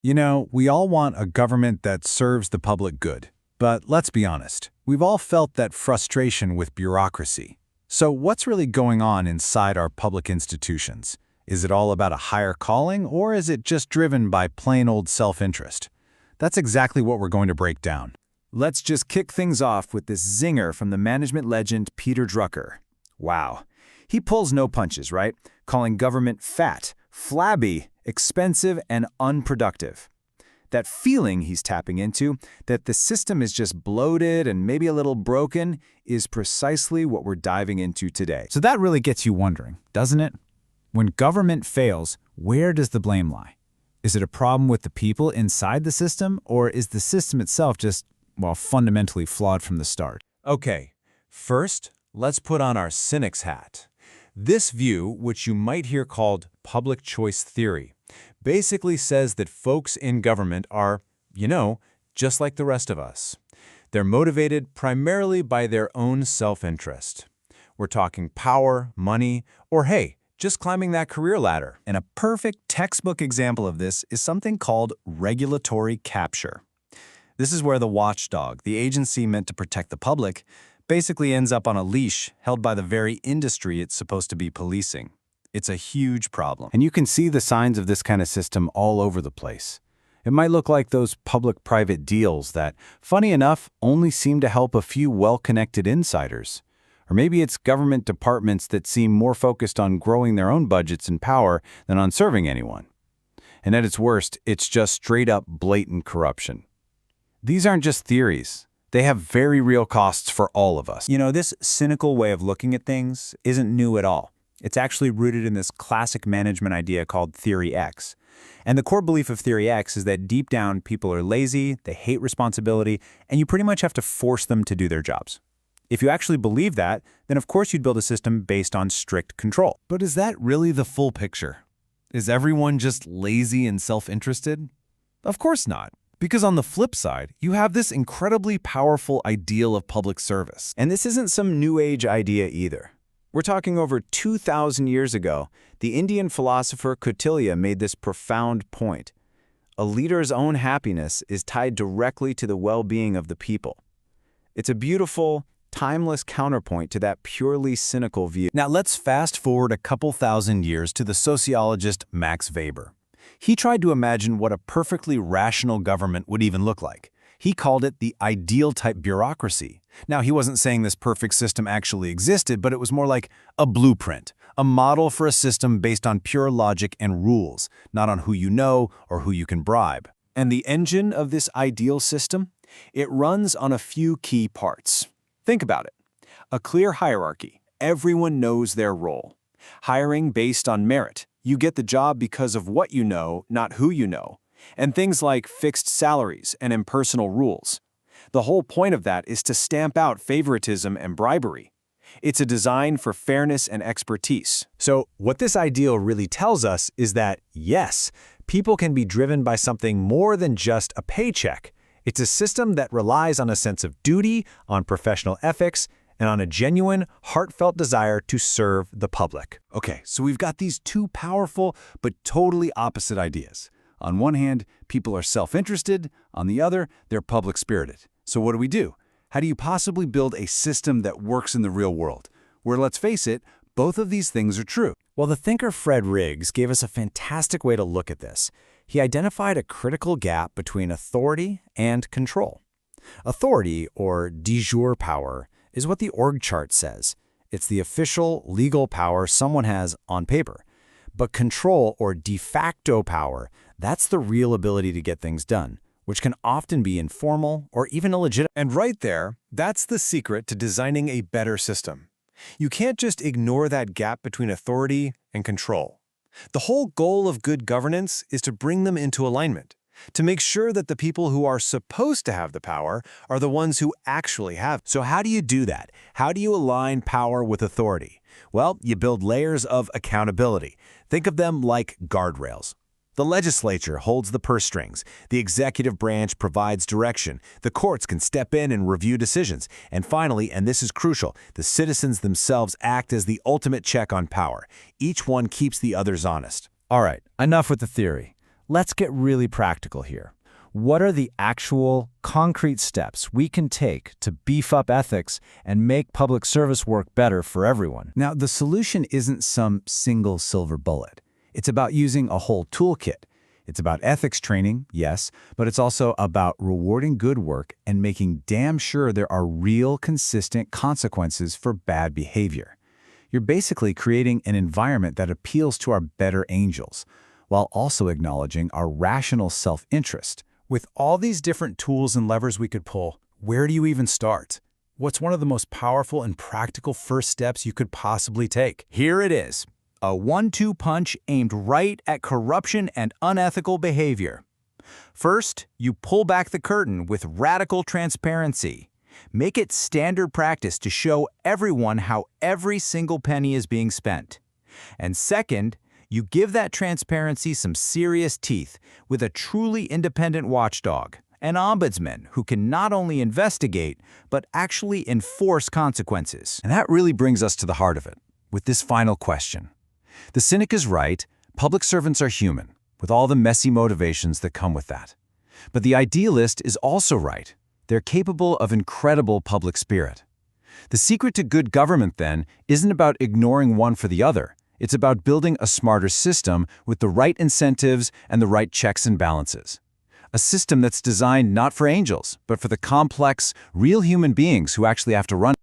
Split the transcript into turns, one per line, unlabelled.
You know, we all want a government that serves the public good. But let's be honest, we've all felt that frustration with bureaucracy. So what's really going on inside our public institutions? Is it all about a higher calling, or is it just driven by plain old self-interest? That's exactly what we're going to break down.
Let's just kick things off with this zinger from the management legend Peter Drucker. Wow. He pulls no punches, right? Calling government fat, flabby, expensive, and unproductive. That feeling he's tapping into, that the system is just bloated and maybe a little broken, is precisely what we're diving into today.
So that really gets you wondering, doesn't it? When government fails, where does the blame lie? Is it a problem with the people inside the system, or is the system itself just, well, fundamentally flawed from the start?
Okay, first, let's put on our cynic's hat. This view, which you might hear called public choice theory, basically says that folks in government are, just like the rest of us. They're motivated primarily by their own self-interest. We're talking power, money, or hey, just climbing that career ladder.
And a perfect textbook example of this is something called regulatory capture. This is where the watchdog, the agency meant to protect the public, basically ends up on a leash held by the very industry it's supposed to be policing. It's a huge problem.
And you can see the signs of this kind of system all over the place. It might look like those public-private deals that, funny enough, only seem to help a few well-connected insiders. Or maybe it's government departments that seem more focused on growing their own budgets and power than on serving anyone. And at its worst, it's just straight-up blatant corruption. These aren't just theories. They have very real costs for all of us.
You know, this cynical way of looking at things isn't new at all. It's actually rooted in this classic management idea called Theory X. And the core belief of Theory X is that deep down, people are lazy, they hate responsibility, and you pretty much have to force them to do their jobs. If you actually believe that, then of course you'd build a system based on strict control.
But is that really the full picture? Is everyone just lazy and self-interested? Of course not. Because on the flip side, you have this incredibly powerful ideal of public service.
And this isn't some new age idea either. We're talking over 2,000 years ago, the Indian philosopher Kautilya made this profound point. A leader's own happiness is tied directly to the well-being of the people. It's a beautiful, timeless counterpoint to that purely cynical view.
Now let's fast forward a couple thousand years to the sociologist Max Weber. He tried to imagine what a perfectly rational government would even look like. He called it the ideal-type bureaucracy. Now, he wasn't saying this perfect system actually existed, but it was more like a blueprint, a model for a system based on pure logic and rules, not on who you know or who you can bribe.
And the engine of this ideal system? It runs on a few key parts. Think about it. A clear hierarchy. Everyone knows their role. Hiring based on merit. You get the job because of what you know, not who you know. And things like fixed salaries and impersonal rules. The whole point of that is to stamp out favoritism and bribery. It's a design for fairness and expertise.
So what this ideal really tells us is that, yes, people can be driven by something more than just a paycheck. It's a system that relies on a sense of duty, on professional ethics, and on a genuine, heartfelt desire to serve the public.
Okay, so we've got these two powerful but totally opposite ideas. On one hand, people are self-interested. On the other, they're public-spirited. So what do? How do you possibly build a system that works in the real world? Where, let's face it, both of these things are true.
Well, the thinker Fred Riggs gave us a fantastic way to look at this. He identified a critical gap between authority and control. Authority, or de jure power, is what the org chart says. It's the official, legal power someone has on paper. But control, or de facto power, that's the real ability to get things done, which can often be informal or even illegitimate.
And right there, that's the secret to designing a better system. You can't just ignore that gap between authority and control. The whole goal of good governance is to bring them into alignment, to make sure that the people who are supposed to have the power are the ones who actually have it.
So how do you do that? How do you align power with authority? Well, you build layers of accountability. Think of them like guardrails. The legislature holds the purse strings. The executive branch provides direction. The courts can step in and review decisions. And finally, and this is crucial, the citizens themselves act as the ultimate check on power. Each one keeps the others honest. All right, enough with the theory.
Let's get really practical here. What are the actual, concrete steps we can take to beef up ethics and make public service work better for everyone?
Now, the solution isn't some single silver bullet. It's about using a whole toolkit. It's about ethics training, yes, but it's also about rewarding good work and making damn sure there are real, consistent consequences for bad behavior. You're basically creating an environment that appeals to our better angels, while also acknowledging our rational self-interest.
With all these different tools and levers we could pull, where do you even start? What's one of the most powerful and practical first steps you could possibly take?
Here it is, a 1-2 punch aimed right at corruption and unethical behavior. First, you pull back the curtain with radical transparency. Make it standard practice to show everyone how every single penny is being spent. And second, you give that transparency some serious teeth with a truly independent watchdog, an ombudsman who can not only investigate, but actually enforce consequences.
And that really brings us to the heart of it, with this final question. The cynic is right, public servants are human, with all the messy motivations that come with that. But the idealist is also right. They're capable of incredible public spirit. The secret to good government, then, isn't about ignoring one for the other. It's about building a smarter system with the right incentives and the right checks and balances. A system that's designed not for angels, but for the complex, real human beings who actually have to run